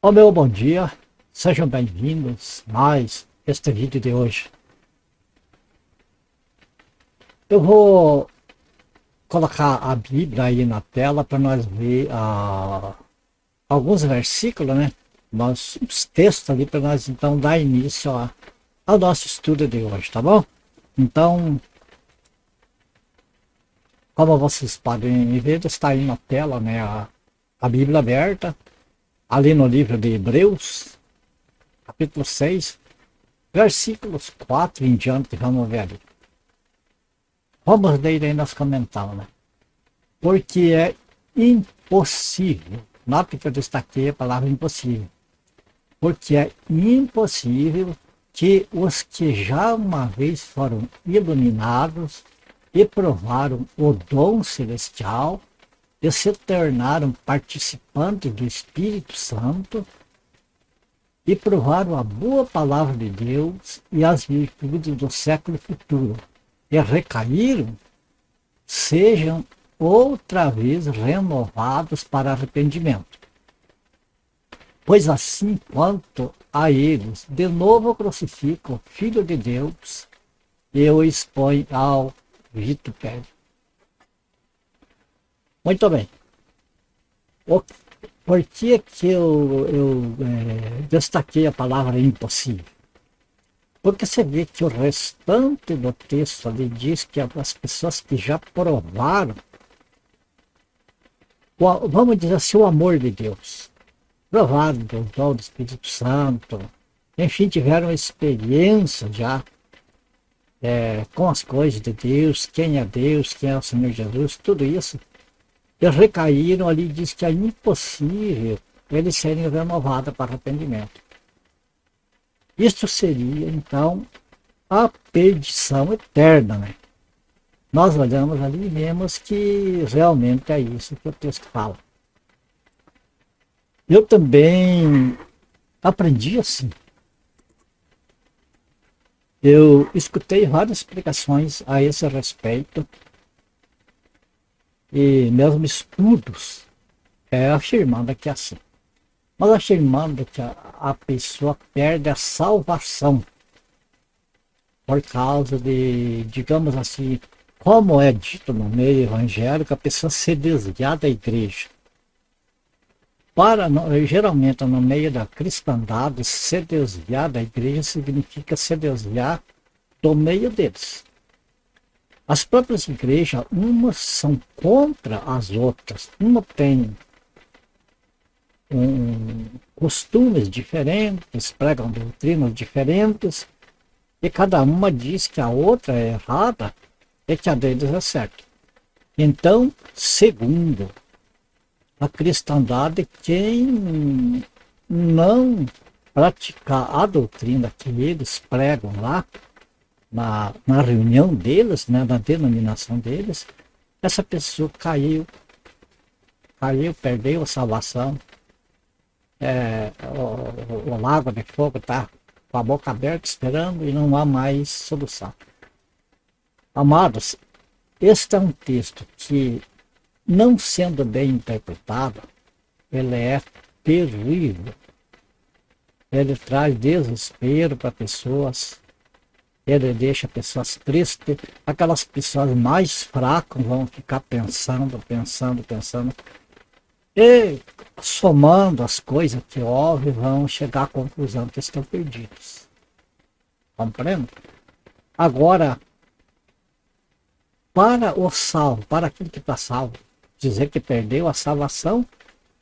Ô meu bom dia, sejam bem-vindos mais este vídeo de hoje. Eu vou colocar a Bíblia aí na tela para nós ver alguns versículos, né? Uns textos ali para nós então dar início ao nosso estudo de hoje, tá bom? Então, como vocês podem ver, está aí na tela, né? A Bíblia aberta, ali no livro de Hebreus, capítulo 6, versículos 4 em diante, vamos ver ali. Vamos ler aí nós comentamos, né? Porque é impossível, note que eu destaquei a palavra impossível, porque é impossível que os que já uma vez foram iluminados e provaram o dom celestial e se tornaram participantes do Espírito Santo e provaram a boa palavra de Deus e as virtudes do século futuro e recaíram, sejam outra vez renovados para arrependimento. Pois assim quanto a eles, de novo crucificam o Filho de Deus e o expõe ao vitupério. Muito bem. Por que eu destaquei a palavra impossível? Porque você vê que o restante do texto ali diz que as pessoas que já provaram, vamos dizer assim, o amor de Deus, provaram do dom do Espírito Santo, enfim, tiveram experiência já com as coisas de Deus, quem é o Senhor Jesus, tudo isso, e recaíram ali, diz que é impossível eles serem renovados para arrependimento. Isso seria, então, a perdição eterna, né? Nós olhamos ali e vemos que realmente é isso que o texto fala. Eu também aprendi assim. Eu escutei várias explicações a esse respeito e mesmo estudos afirmando que é assim. Mas afirmando que a pessoa perde a salvação por causa de, digamos assim, como é dito no meio evangélico, a pessoa se desviar da igreja. Geralmente no meio da cristandade, se desviar da igreja significa se desviar do meio deles. As próprias igrejas, umas são contra as outras, uma tem costumes diferentes, pregam doutrinas diferentes, e cada uma diz que a outra é errada e que a deles é certa. Então, segundo a cristandade, quem não praticar a doutrina que eles pregam lá, na reunião deles, né, na denominação deles, essa pessoa caiu, perdeu a salvação. O lago de fogo está com a boca aberta esperando e não há mais solução. Amados, este é um texto que, não sendo bem interpretado, ele é terrível. Ele traz desespero para pessoas, ele deixa pessoas tristes, aquelas pessoas mais fracas vão ficar pensando, e somando as coisas que ouvem, vão chegar à conclusão que estão perdidos. Compreende? Agora, para o salvo, para aquele que está salvo, dizer que perdeu a salvação,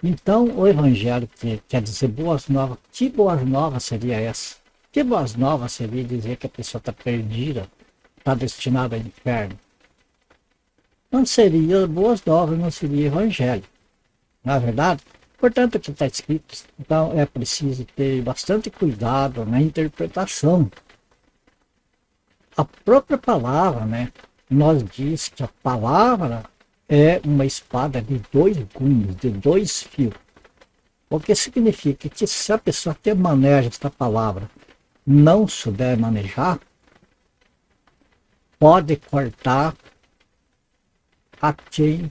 então o evangelho que quer dizer boas novas, que boas novas seria essa? Que boas novas seria dizer que a pessoa está perdida, está destinada ao inferno? Não seria boas novas, não seria evangelho. Na verdade, portanto, o que está escrito, então é preciso ter bastante cuidado na interpretação. A própria palavra, né, nos diz que a palavra é uma espada de dois gumes, de dois fios. O que significa que se a pessoa que maneja esta palavra não souber manejar, pode cortar a quem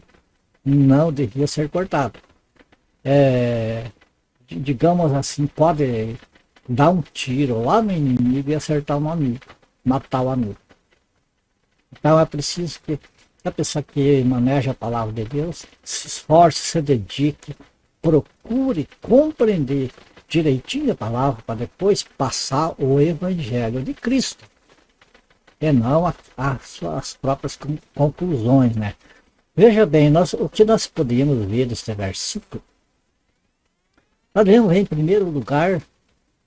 não devia ser cortado. digamos assim, pode dar um tiro lá no inimigo e acertar um amigo, matar o amigo. Então é preciso que a pessoa que maneja a palavra de Deus se esforce, se dedique, procure compreender direitinho a palavra para depois passar o evangelho de Cristo e não as suas próprias conclusões, né? Veja bem, o que nós podemos ver deste versículo, nós vemos em primeiro lugar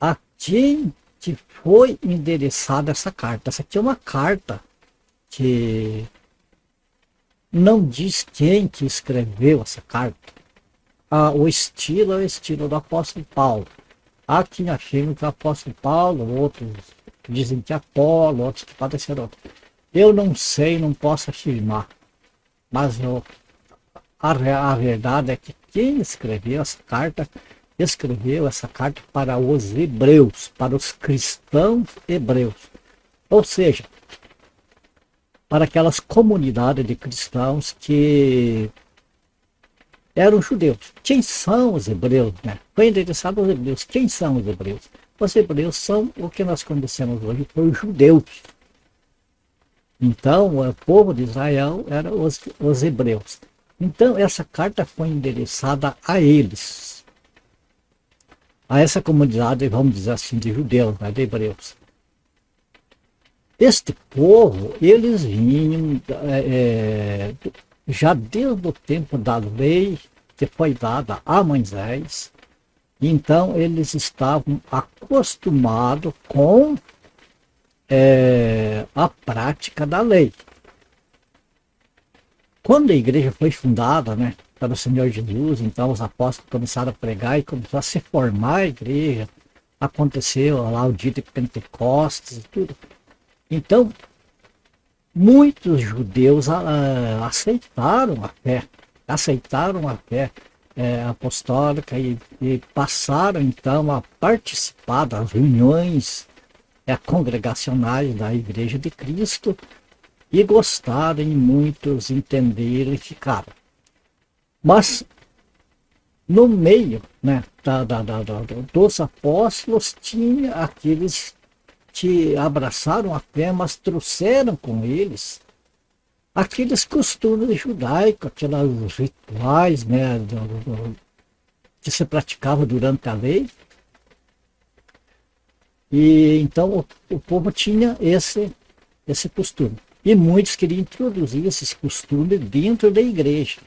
a quem que foi endereçada essa carta. Essa aqui é uma carta que não diz quem que escreveu essa carta. O estilo é o estilo do apóstolo Paulo. Há quem afirma que é o apóstolo Paulo, outros dizem que é Apolo, outros que podem ser outros. Eu não sei, não posso afirmar, mas a verdade é que quem escreveu essa carta para os hebreus, para os cristãos hebreus. Ou seja, para aquelas comunidades de cristãos que eram judeus. Quem são os hebreus? Né? Foi endereçado aos hebreus. Quem são os hebreus? Os hebreus são o que nós conhecemos hoje por judeus. Então, o povo de Israel eram os hebreus. Então, essa carta foi endereçada a eles. A essa comunidade, vamos dizer assim, de judeus, né, de hebreus. Este povo, eles vinham já desde o tempo da lei que foi dada a Moisés. Então, eles estavam acostumados com a prática da lei. Quando a igreja foi fundada, né, pelo Senhor Jesus, então os apóstolos começaram a pregar e começou a se formar a igreja. Aconteceu lá o dia de Pentecostes e tudo. Então, muitos judeus aceitaram a fé apostólica e passaram então a participar das reuniões congregacionais da Igreja de Cristo e gostaram e muitos entenderam e ficaram. Mas no meio, né, dos apóstolos tinha aqueles que abraçaram a fé, mas trouxeram com eles aqueles costumes judaicos, aqueles rituais, né, que se praticavam durante a lei. E então o povo tinha esse costume. E muitos queriam introduzir esses costumes dentro da igreja.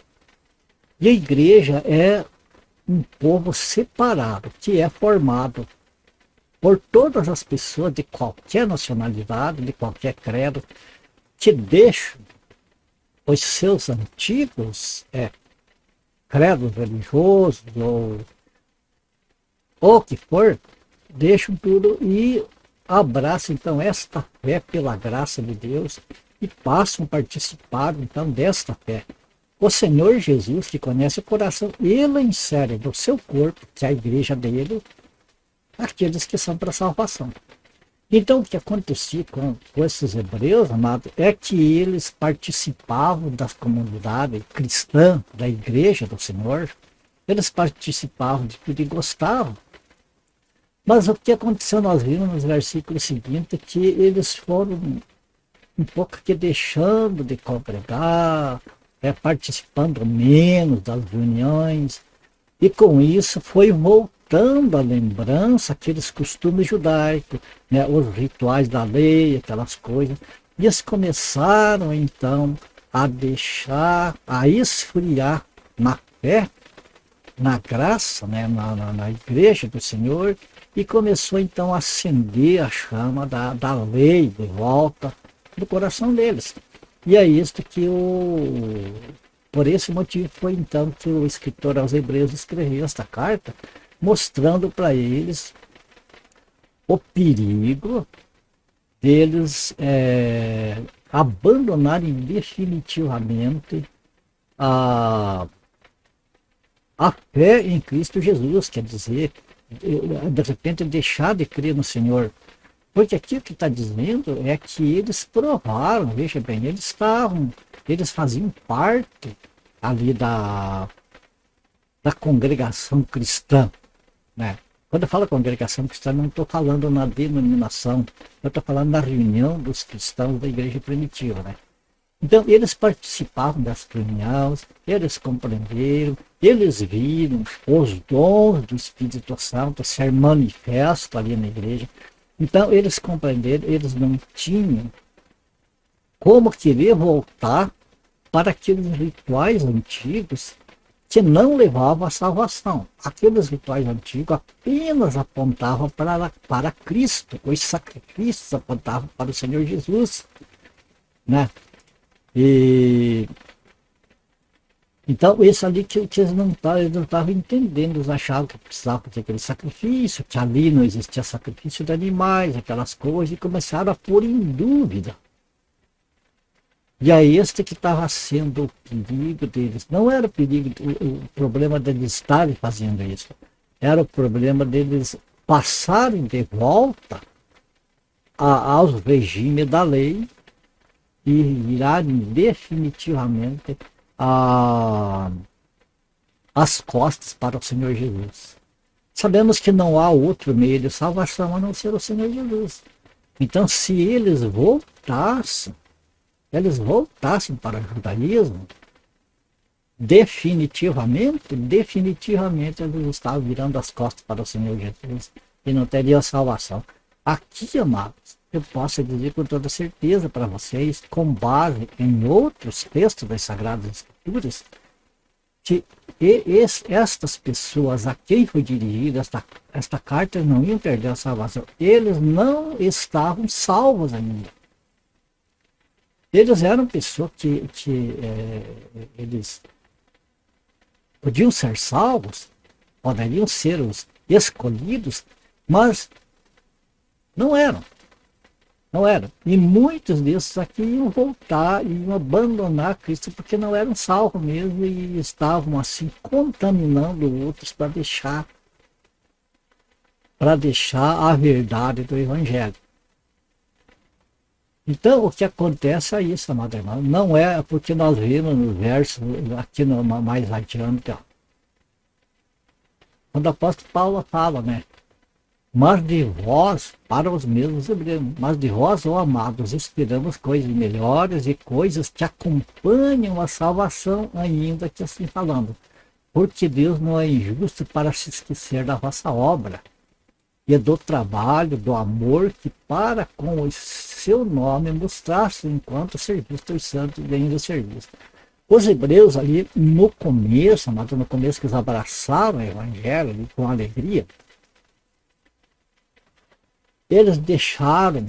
E a igreja é um povo separado, que é formado por todas as pessoas de qualquer nacionalidade, de qualquer credo, que deixam os seus antigos credos religiosos ou o que for, deixam tudo e abraçam então esta fé pela graça de Deus e passam a participar então desta fé. O Senhor Jesus, que conhece o coração, ele insere no seu corpo, que é a igreja dele, aqueles que são para a salvação. Então, o que acontecia com esses hebreus, amado, é que eles participavam das comunidades cristãs, da igreja do Senhor, eles participavam de tudo e gostavam. Mas o que aconteceu, nós vimos nos versículos seguintes, que eles foram um pouco que deixando de congregar, participando menos das reuniões, e com isso foi voltando à lembrança aqueles costumes judaicos, né, os rituais da lei, aquelas coisas. E eles começaram então a esfriar na fé, na graça, né, na igreja do Senhor, e começou então a acender a chama da lei de volta do coração deles. E é isto que por esse motivo foi então que o escritor aos Hebreus escreveu esta carta, mostrando para eles o perigo deles abandonarem definitivamente a fé em Cristo Jesus, quer dizer, de repente deixar de crer no Senhor. Porque aqui o que está dizendo é que eles provaram, veja bem, eles faziam parte ali da congregação cristã. né? Quando eu falo congregação cristã, não estou falando na denominação, eu estou falando na reunião dos cristãos da igreja primitiva, né? Então, eles participavam das reuniões, eles compreenderam, eles viram os dons do Espírito Santo ser manifesto ali na igreja. Então, eles compreenderam, eles não tinham como querer voltar para aqueles rituais antigos que não levavam à salvação. Aqueles rituais antigos apenas apontavam para Cristo, os sacrifícios apontavam para o Senhor Jesus, né? E então, esse ali que eles não estavam entendendo, eles achavam que precisava ter aquele sacrifício, que ali não existia sacrifício de animais, aquelas coisas, e começaram a pôr em dúvida. E é este que estava sendo o perigo deles. Não era o perigo, o problema deles estarem fazendo isso. Era o problema deles passarem de volta aos regimes da lei e virarem definitivamente as costas para o Senhor Jesus. Sabemos que não há outro meio de salvação a não ser o Senhor Jesus. Então, se eles voltassem para o judaísmo, definitivamente eles estavam virando as costas para o Senhor Jesus e não teriam salvação. Aqui, amados, eu posso dizer com toda certeza para vocês, com base em outros textos das Sagradas Escrituras, que estas pessoas a quem foi dirigida esta carta não iam perder a salvação. Eles não estavam salvos ainda. Eles eram pessoas que eles podiam ser salvos, poderiam ser os escolhidos, mas não eram. Não eram. E muitos desses aqui iam voltar, iam abandonar Cristo porque não eram salvos mesmo e estavam assim contaminando outros para deixar a verdade do Evangelho. Então, o que acontece é isso, amado irmão. Não é porque nós vimos no verso, aqui mais adiante, ó, quando o apóstolo Paulo fala, né? Mas de vós, para os mesmos hebreus, mas de vós, ó amados, esperamos coisas melhores e coisas que acompanham a salvação, ainda que assim falando. Porque Deus não é injusto para se esquecer da vossa obra e do trabalho, do amor que para com o seu nome mostraste enquanto serviste os santos e ainda serviste. Os hebreus ali no começo, mas no começo que eles abraçaram o evangelho ali, com alegria, eles deixaram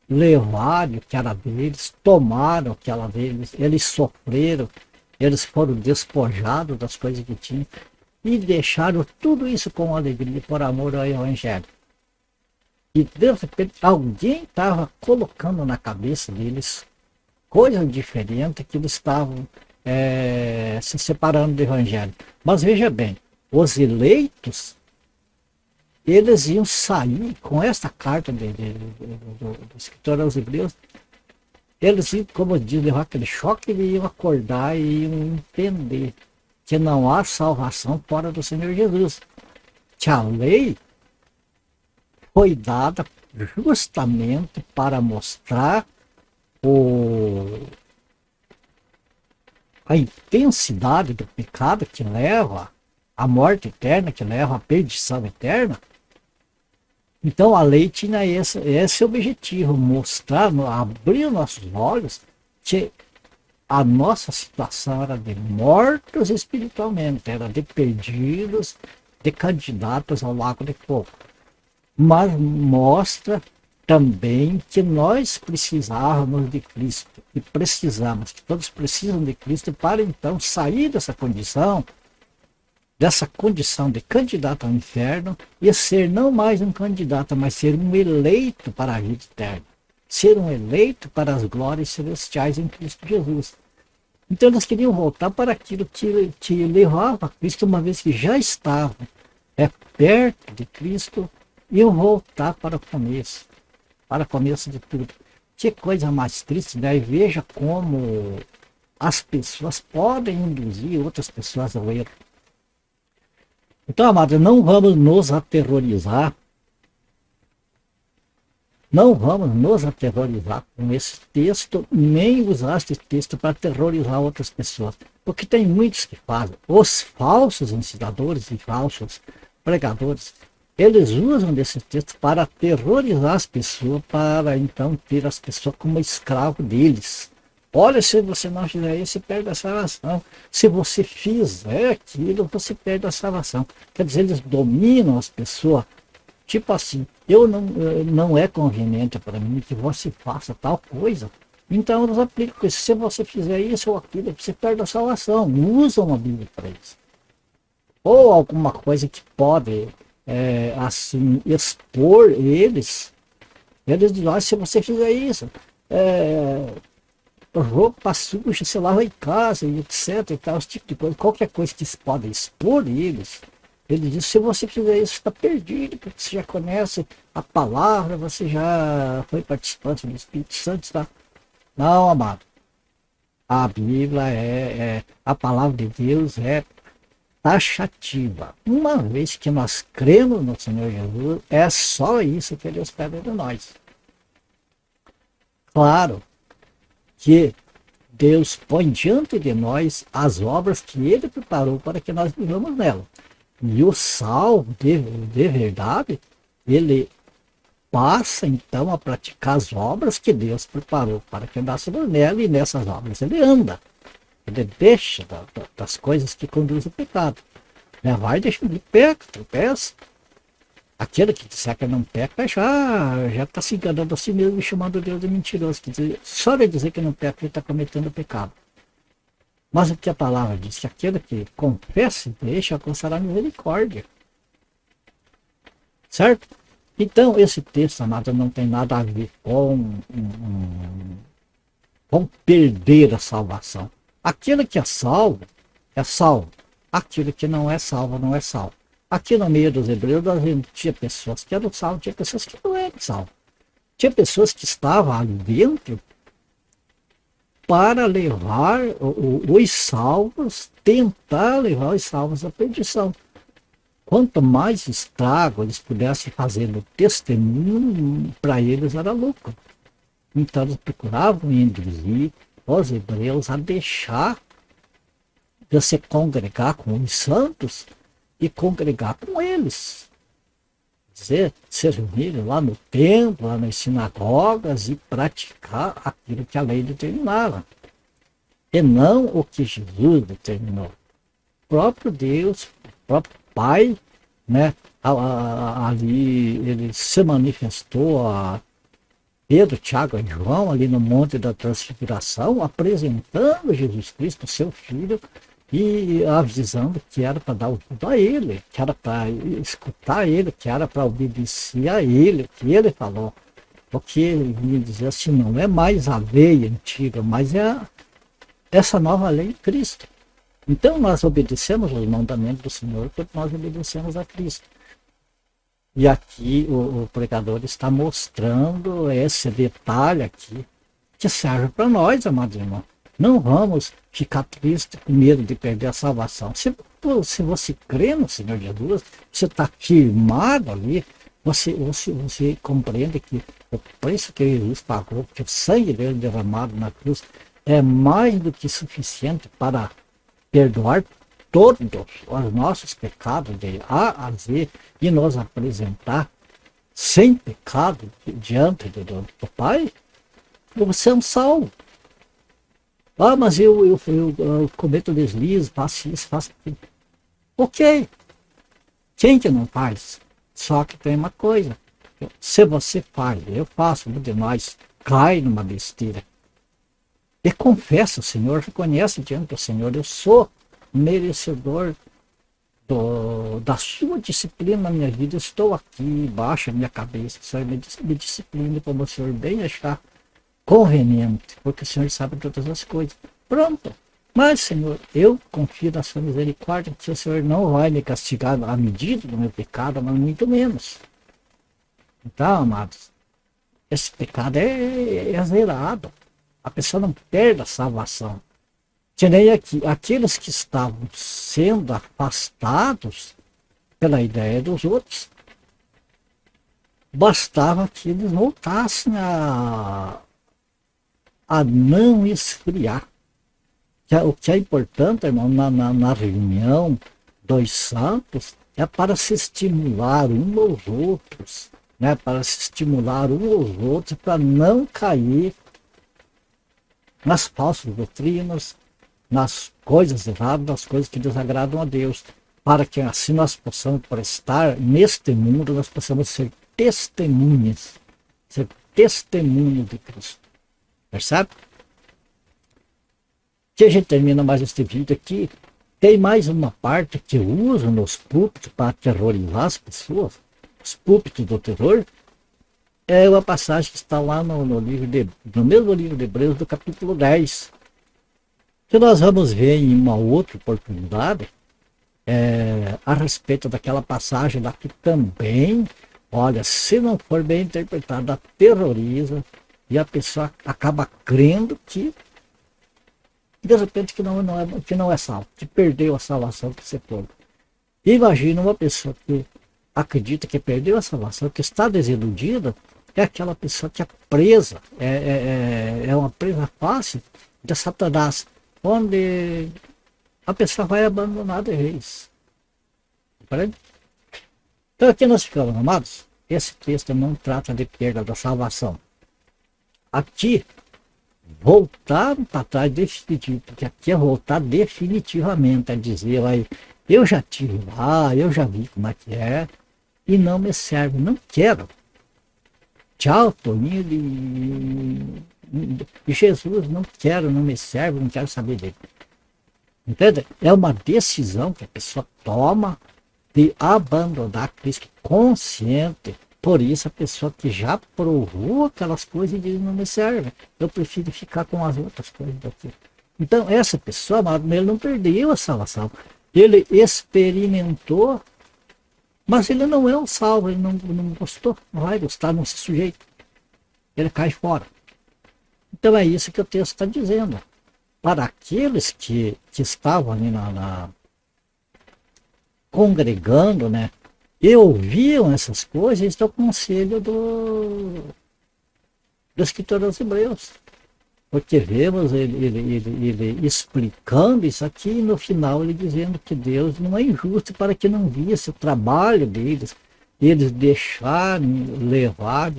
levar o que era deles, tomaram o que era deles, eles sofreram, eles foram despojados das coisas que tinham, e deixaram tudo isso com alegria por amor ao Evangelho. E de repente alguém estava colocando na cabeça deles coisas diferentes que eles estavam se separando do Evangelho. Mas veja bem, os eleitos, eles iam sair com essa carta do escritor aos Hebreus, eles iam, como diz, levar aquele choque, eles iam acordar e iam entender que não há salvação fora do Senhor Jesus. Que a lei foi dada justamente para mostrar a intensidade do pecado que leva à morte eterna, que leva à perdição eterna. Então a lei tinha esse objetivo, mostrar, abrir nossos olhos que a nossa situação era de mortos espiritualmente, era de perdidos, de candidatos ao lago de fogo. Mas mostra também que nós precisávamos de Cristo, e precisamos, que todos precisam de Cristo para então sair dessa condição de candidato ao inferno e ser não mais um candidato, mas ser um eleito para a vida eterna. Ser um eleito para as glórias celestiais em Cristo Jesus. Então eles queriam voltar para aquilo que levava a Cristo, uma vez que já estavam perto de Cristo, iam voltar para o começo de tudo. Que coisa mais triste, né? E veja como as pessoas podem induzir outras pessoas ao erro. Então, amados, não vamos nos aterrorizar. Não vamos nos aterrorizar com esse texto, nem usar esse texto para aterrorizar outras pessoas. Porque tem muitos que fazem. Os falsos ensinadores e falsos pregadores, eles usam desse texto para aterrorizar as pessoas, para então ter as pessoas como escravo deles. Olha, se você não fizer isso, você perde a salvação. Se você fizer aquilo, você perde a salvação. Quer dizer, eles dominam as pessoas. Tipo assim, não é conveniente para mim que você faça tal coisa. Então eles aplicam isso. Se você fizer isso ou aquilo, você perde a salvação. Usam a Bíblia para isso. Ou alguma coisa que pode, assim, expor eles. Eles dizem, se você fizer isso, roupa suja, você lava em casa, e etc. E tal, esse tipo de coisa. Qualquer coisa que pode expor eles. Ele diz, se você fizer isso, está perdido, porque você já conhece a palavra, você já foi participante do Espírito Santo. Tá? Não, amado. A Bíblia a palavra de Deus é taxativa. Uma vez que nós cremos no Senhor Jesus, é só isso que Ele espera de nós. Claro que Deus põe diante de nós as obras que Ele preparou para que nós vivamos nela. E o salvo de verdade, ele passa então a praticar as obras que Deus preparou para que andássemos nela, e nessas obras ele anda. Ele deixa das coisas que conduzem ao pecado. Vai deixando de peca, tropeça. Aquele que disser que não peca já está se enganando a si mesmo e chamando Deus de mentiroso. Quer dizer, só de dizer que não peca, ele está cometendo pecado. Mas o que a palavra diz? Que aquele que confessa e deixa alcançará misericórdia. Certo? Então, esse texto, amado, não tem nada a ver com perder a salvação. Aquele que é salvo, é salvo. Aquele que não é salvo, não é salvo. Aqui no meio dos hebreus, tinha pessoas que eram salvas, tinha pessoas que não eram salvas. Tinha pessoas que estavam ali dentro para levar os salvos, tentar levar os salvos à perdição. Quanto mais estrago eles pudessem fazer no testemunho, para eles era lucro. Então eles procuravam induzir os hebreus a deixar de se congregar com os santos e congregar com eles. Se reunirem lá no templo, lá nas sinagogas e praticar aquilo que a lei determinava. E não o que Jesus determinou. O próprio Deus, o próprio Pai, né, ali ele se manifestou a Pedro, Tiago e João ali no Monte da Transfiguração, apresentando Jesus Cristo, seu Filho, e avisando que era para dar ouvido a ele, que era para escutar ele, que era para obedecer a ele, o que ele falou. Porque ele ia dizer assim, não é mais a lei antiga, mas é essa nova lei de Cristo. Então nós obedecemos os mandamentos do Senhor porque nós obedecemos a Cristo. E aqui o pregador está mostrando esse detalhe aqui, que serve para nós, amados irmãos. Não vamos ficar tristes com medo de perder a salvação. Se você crê no Senhor Jesus, você está firmado ali, você compreende que o preço que Jesus pagou, que o sangue dele derramado na cruz, é mais do que suficiente para perdoar todos os nossos pecados de A a Z e nos apresentar sem pecado diante do Pai. Você é um salvo. Ah, mas eu cometo deslizes, faço isso, faço aquilo. Ok. Quem que não faz? Só que tem uma coisa. Se você faz, eu faço, um de nós cai numa besteira. E confessa, o Senhor, reconhece diante do Senhor, eu sou merecedor da sua disciplina na minha vida. Eu estou aqui, baixa a minha cabeça, o Senhor me discipline como o Senhor bem achar conveniente, porque o Senhor sabe todas as coisas. Pronto. Mas, Senhor, eu confio na sua misericórdia, que o Senhor não vai me castigar à medida do meu pecado, mas muito menos. Então, amados, esse pecado é zerado. A pessoa não perde a salvação. Que nem aqueles que estavam sendo afastados pela ideia dos outros, bastava que eles voltassem a não esfriar. O que é importante, irmão, na reunião dos santos, é para se estimular uns aos outros, né? Para se estimular uns aos outros, para não cair nas falsas doutrinas, nas coisas erradas, nas coisas que desagradam a Deus, para que assim nós possamos prestar neste mundo, nós possamos ser testemunhas de Cristo. Percebe? Que a gente termina mais este vídeo aqui. Tem mais uma parte que usa nos púlpitos para aterrorizar as pessoas, os púlpitos do terror. É uma passagem que está lá no mesmo livro de Hebreus, do capítulo 10. Que nós vamos ver em uma outra oportunidade a respeito daquela passagem lá que também, olha, se não for bem interpretada, terroriza e a pessoa acaba crendo que de repente que não é salvo, que perdeu a salvação que você foi. Imagina uma pessoa que acredita que perdeu a salvação, que está desiludida, é aquela pessoa que é presa, é uma presa fácil de Satanás, onde a pessoa vai abandonar de vez. Compreende? Então aqui nós ficamos, amados. Esse texto não trata de perda da salvação. Aqui, voltar para trás definitivo, porque aqui é voltar definitivamente, a dizer, aí, eu já tive lá, eu já vi como é que é, e não me serve, não quero. Tchau, Toninho de Jesus, não quero, não me serve, não quero saber dele. Entende? É uma decisão que a pessoa toma de abandonar Cristo consciente. Por isso a pessoa que já provou aquelas coisas e diz, não me serve, eu prefiro ficar com as outras coisas daqui. Então essa pessoa, ele não perdeu a salvação. Ele experimentou, mas ele não é um salvo, ele não gostou, não vai gostar, não se sujeita. Ele cai fora. Então é isso que o texto está dizendo. Para aqueles que estavam ali congregando, né, e ouviam essas coisas, eles estão com o conselho do escritor dos Hebreus. Porque vemos ele explicando isso aqui, e no final ele dizendo que Deus não é injusto para que não visse o trabalho deles, eles deixarem levar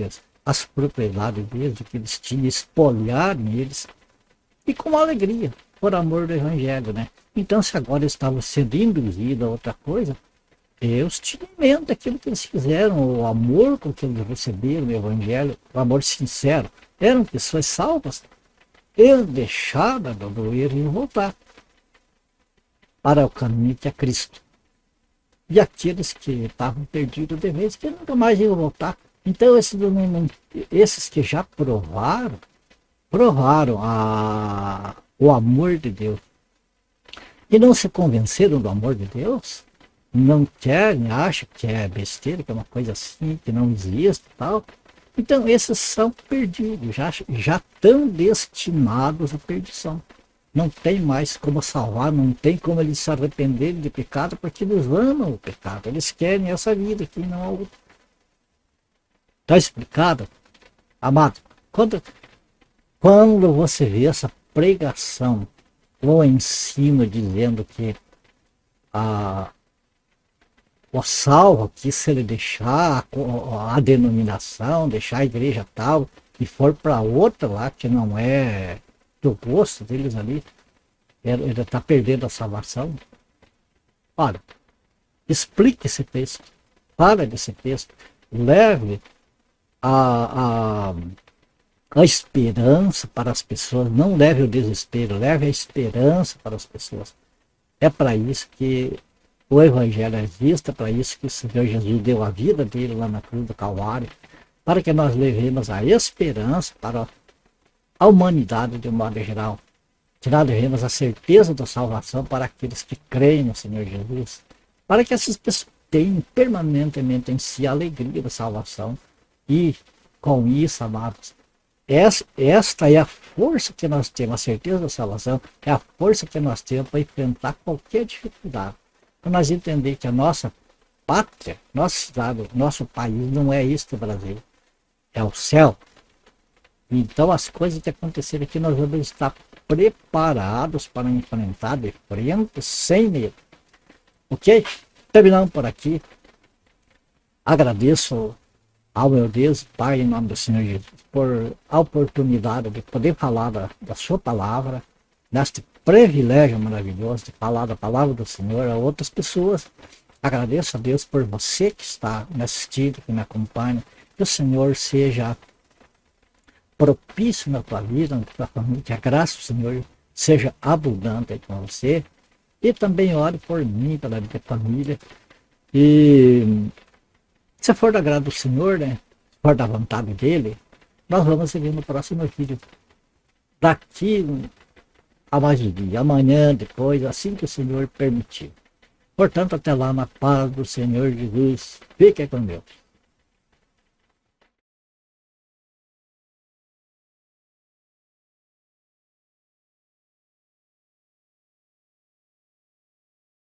as propriedades deles, que eles tinham, espoliarem eles, e com alegria, por amor do Evangelho, né? Então, se agora eles estavam sendo induzidos a outra coisa, Deus tinha em mente aquilo que eles fizeram, o amor com que eles receberam o Evangelho, o amor sincero. Eram pessoas salvas. Eles deixaram do erro e voltar para o caminho que é Cristo. E aqueles que estavam perdidos de vez, que nunca mais iam voltar. Então, esses que já provaram o amor de Deus e não se convenceram do amor de Deus, não querem, acham que é besteira, que é uma coisa assim, que não existe e tal. Então esses são perdidos, já estão destinados à perdição. Não tem mais como salvar, não tem como eles se arrependerem de pecado, porque eles amam o pecado, eles querem essa vida aqui, não a outra. Está explicado? Amado, quando você vê essa pregação ou ensino dizendo que o salvo aqui, se ele deixar a denominação, deixar a igreja tal, e for para outra lá, que não é do gosto deles ali, ele está perdendo a salvação. Olha, explique esse texto, fale desse texto, leve a esperança para as pessoas, não leve o desespero, leve a esperança para as pessoas. É para isso que o Evangelho existe, é para isso que o Senhor Jesus deu a vida dele lá na cruz do Calvário, para que nós levemos a esperança para a humanidade de um modo geral, que nós levemos a certeza da salvação para aqueles que creem no Senhor Jesus, para que essas pessoas tenham permanentemente em si a alegria da salvação. E com isso, amados, esta é a força que nós temos, a certeza da salvação, é a força que nós temos para enfrentar qualquer dificuldade. Para nós entender que a nossa pátria, nosso estado, nosso país não é este Brasil, é o céu. Então as coisas que acontecerem aqui nós vamos estar preparados para enfrentar de frente sem medo. Ok? Terminamos por aqui. Agradeço ao meu Deus, Pai, em nome do Senhor Jesus, por a oportunidade de poder falar da sua palavra, neste privilégio maravilhoso de falar da palavra do Senhor a outras pessoas. Agradeço a Deus por você que está me assistindo, que me acompanha. Que o Senhor seja propício na tua vida, na tua família, que a graça do Senhor seja abundante com você. E também ore por mim, pela minha família. E se for do agrado do Senhor, né? Se for da vontade dele, nós vamos seguir no próximo vídeo. Daqui a mais um dia, amanhã, depois, assim que o Senhor permitir. Portanto, até lá, na paz do Senhor Jesus. Fique com Deus.